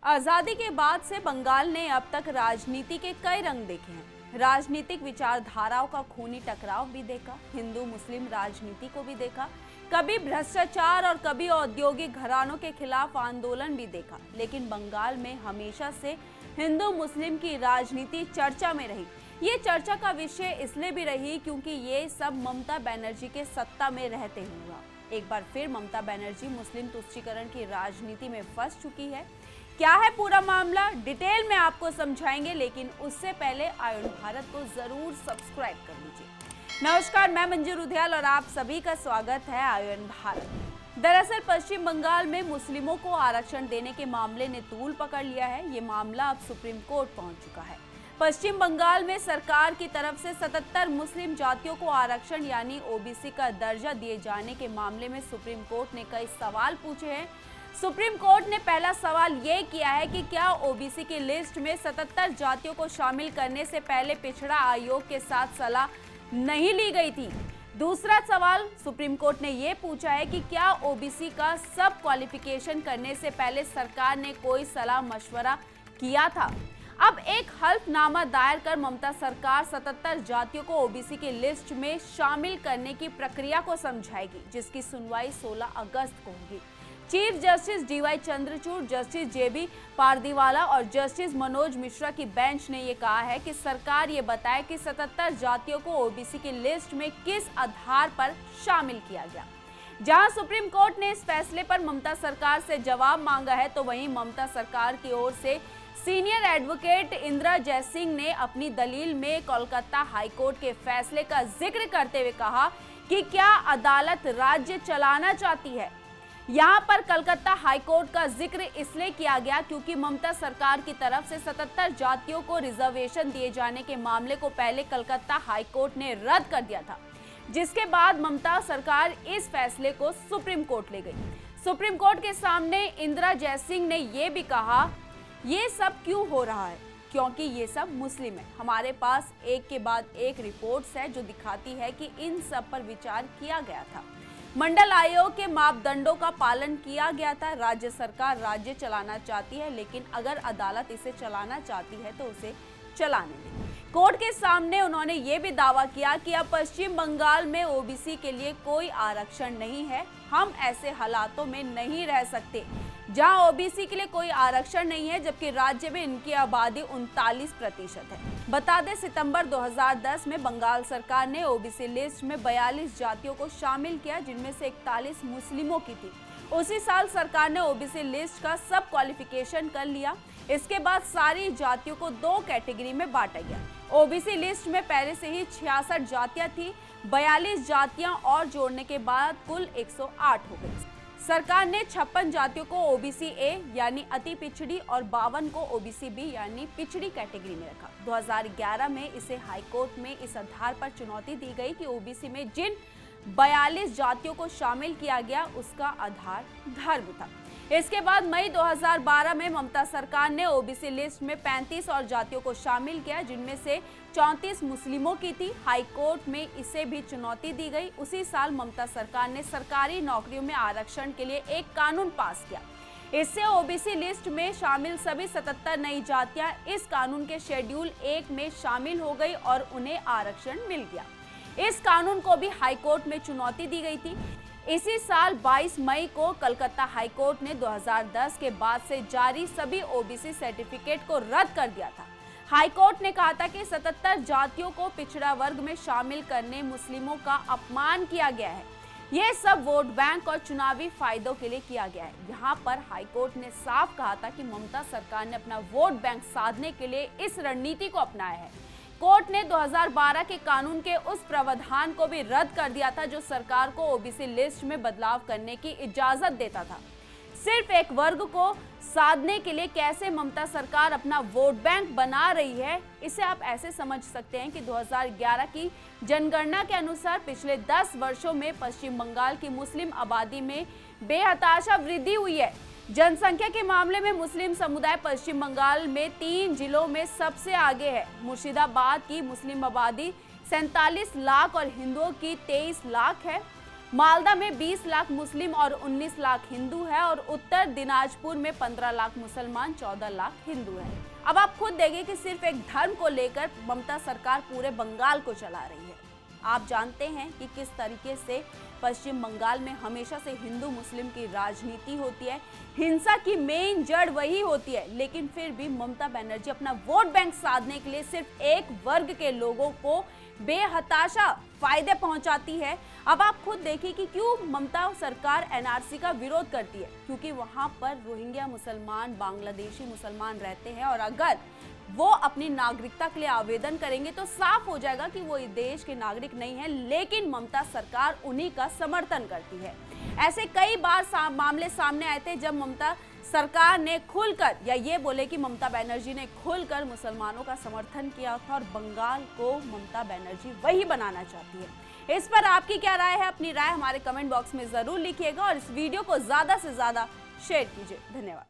आजादी के बाद से बंगाल ने अब तक राजनीति के कई रंग देखे हैं। राजनीतिक विचारधाराओं का खूनी टकराव भी देखा, हिंदू मुस्लिम राजनीति को भी देखा, कभी भ्रष्टाचार और कभी औद्योगिक घरानों के खिलाफ आंदोलन भी देखा। लेकिन बंगाल में हमेशा से हिंदू मुस्लिम की राजनीति चर्चा में रही। ये चर्चा का विषय इसलिए भी रही क्योंकि ये सब ममता बनर्जी के सत्ता में रहते हुआ एक बार फिर ममता बनर्जी मुस्लिम तुष्टीकरण की राजनीति में फंस चुकी है। क्या है पूरा मामला, डिटेल में आपको समझाएंगे, लेकिन उससे पहले आयुन भारत को जरूर सब्सक्राइब कर लीजिए। नमस्कार, मैं मंजू रुधियाल और आप सभी का स्वागत है आयुन भारत। दरअसल पश्चिम बंगाल में मुस्लिमों को आरक्षण देने के मामले ने तूल पकड़ लिया है। ये मामला अब सुप्रीम कोर्ट पहुंच चुका है। पश्चिम बंगाल में सरकार की तरफ से 77 मुस्लिम जातियों को आरक्षण यानी ओबीसी का दर्जा दिए जाने के मामले में सुप्रीम कोर्ट ने कई सवाल पूछे हैं। सुप्रीम कोर्ट ने पहला सवाल ये किया है कि क्या ओबीसी की लिस्ट में 77 जातियों को शामिल करने से पहले पिछड़ा आयोग के साथ सलाह नहीं ली गई थी। दूसरा सवाल सुप्रीम कोर्ट ने ये पूछा है कि क्या ओबीसी का सब क्वालिफिकेशन करने से पहले सरकार ने कोई सलाह मशवरा किया था। अब एक हल्फनामा दायर कर ममता सरकार 77 जातियों को ओबीसी की लिस्ट में शामिल करने की प्रक्रिया को समझाएगी, जिसकी सुनवाई 16 अगस्त को होगी। Chief justice DY Chandrachud, justice JB Pardiwala और जस्टिस मनोज मिश्रा की बेंच ने ये कहा है कि सरकार ये बताए कि 77 जातियों को ओबीसी की लिस्ट में किस आधार पर शामिल किया गया। जहां सुप्रीम कोर्ट ने इस फैसले पर ममता सरकार से जवाब मांगा है, तो वहीं ममता सरकार की ओर से सीनियर एडवोकेट इंदिरा जयसिंह ने अपनी दलील में कोलकाता हाईकोर्ट के फैसले का जिक्र करते हुए कहा कि क्या अदालत राज्य चलाना चाहती है। यहाँ पर कलकत्ता हाईकोर्ट का जिक्र इसलिए किया गया क्योंकि ममता सरकार की तरफ से 77 जातियों को रिजर्वेशन दिए जाने के मामले को पहले कलकत्ता हाईकोर्ट ने रद्द कर दिया था, जिसके बाद ममता सरकार इस फैसले को सुप्रीम कोर्ट ले गई। सुप्रीम कोर्ट के सामने इंदिरा जयसिंह ने यह भी कहा, ये सब क्यों हो रहा है, क्योंकि ये सब मुस्लिम है। हमारे पास एक के बाद एक रिपोर्ट्स है जो दिखाती है कि इन सब पर विचार किया गया था। मंडल आयोग के मापदंडों का पालन किया गया था। राज्य सरकार राज्य चलाना चाहती है, लेकिन अगर अदालत इसे चलाना चाहती है तो उसे चलाने दें। कोर्ट के सामने उन्होंने ये भी दावा किया कि अब पश्चिम बंगाल में ओबीसी के लिए कोई आरक्षण नहीं है। हम ऐसे हालातों में नहीं रह सकते जहां ओबीसी के लिए कोई आरक्षण नहीं है, जबकि राज्य में इनकी आबादी 39% है। बता दें, सितंबर 2010 में बंगाल सरकार ने ओबीसी लिस्ट में 42 जातियों को शामिल किया, जिनमें से 41 मुस्लिमों की थी। उसी साल सरकार ने ओबीसी लिस्ट का सब क्वालिफिकेशन कर लिया। इसके बाद सारी जातियों को 2 कैटेगरी में बांटा गया। ओबीसी लिस्ट में पहले से ही 66 जातियां थी। 42 जातियां और जोड़ने के बाद कुल 108 हो गई। सरकार ने 56 जातियों को ओबीसी ए यानी अति पिछड़ी और 52 को ओबीसी बी यानी पिछड़ी कैटेगरी में रखा। 2011 में इसे हाईकोर्ट में इस आधार पर चुनौती दी गई कि ओबीसी में जिन 42 जातियों को शामिल किया गया उसका आधार धर्म था। इसके बाद मई 2012 में ममता सरकार ने ओबीसी लिस्ट में 35 और जातियों को शामिल किया, जिनमें से 34 मुस्लिमों की थी। हाईकोर्ट में इसे भी चुनौती दी गई। उसी साल ममता सरकार ने सरकारी नौकरियों में आरक्षण के लिए एक कानून पास किया। इससे ओबीसी लिस्ट में शामिल सभी 77 नई जातियां इस कानून के शेड्यूल 1 में शामिल हो गई और उन्हें आरक्षण मिल गया। इस कानून को भी हाईकोर्ट में चुनौती दी गई थी। इसी साल 22 मई को कलकत्ता हाईकोर्ट ने 2010 के बाद से जारी सभी ओबीसी सर्टिफिकेट को रद्द कर दिया था। हाईकोर्ट ने कहा था कि 77 जातियों को पिछड़ा वर्ग में शामिल करने मुस्लिमों का अपमान किया गया है। यह सब वोट बैंक और चुनावी फायदों के लिए किया गया है। यहाँ पर हाईकोर्ट ने साफ कहा था कि ममता सरकार ने अपना वोट बैंक साधने के लिए इस रणनीति को अपनाया है। कोर्ट ने 2012 के कानून के उस प्रावधान को भी रद्द कर दिया था जो सरकार को ओबीसी लिस्ट में बदलाव करने की इजाजत देता था। सिर्फ एक वर्ग को साधने के लिए कैसे ममता सरकार अपना वोट बैंक बना रही है, इसे आप ऐसे समझ सकते हैं कि 2011 की जनगणना के अनुसार पिछले 10 वर्षों में पश्चिम बंगाल की मुस्लिम आबादी में बेहताशा वृद्धि हुई है। जनसंख्या के मामले में मुस्लिम समुदाय पश्चिम बंगाल में 3 जिलों में सबसे आगे है। मुर्शिदाबाद की मुस्लिम आबादी 47 लाख और हिंदुओं की 23 लाख है। मालदा में 20 लाख मुस्लिम और 19 लाख हिंदू है और उत्तर दिनाजपुर में 15 लाख मुसलमान, 14 लाख हिंदू है। अब आप खुद देखें कि सिर्फ एक धर्म को लेकर ममता सरकार पूरे बंगाल को चला रही है। आप जानते हैं कि किस तरीके से पश्चिम बंगाल में हमेशा से हिंदू मुस्लिम की राजनीति होती है, हिंसा की मेन जड़ वही होती है, लेकिन फिर भी ममता बनर्जी अपना वोट बैंक साधने के लिए सिर्फ एक वर्ग के लोगों को बेहताशा फायदे पहुंचाती है। अब आप खुद देखिए कि क्यों ममता सरकार एनआरसी का विरोध करती है, क्योंकि वहां पर रोहिंग्या मुसलमान, बांग्लादेशी मुसलमान रहते हैं और अगर वो अपनी नागरिकता के लिए आवेदन करेंगे तो साफ हो जाएगा कि वो इस देश के नागरिक नहीं है, लेकिन ममता सरकार उन्हीं का समर्थन करती है। ऐसे कई बार मामले सामने आए थे जब ममता सरकार ने खुलकर, या ये बोले कि ममता बनर्जी ने खुलकर मुसलमानों का समर्थन किया था और बंगाल को ममता बनर्जी वही बनाना चाहती है। इस पर आपकी क्या राय है? अपनी राय हमारे कमेंट बॉक्स में जरूर लिखिएगा और इस वीडियो को ज्यादा से ज्यादा शेयर कीजिए। धन्यवाद।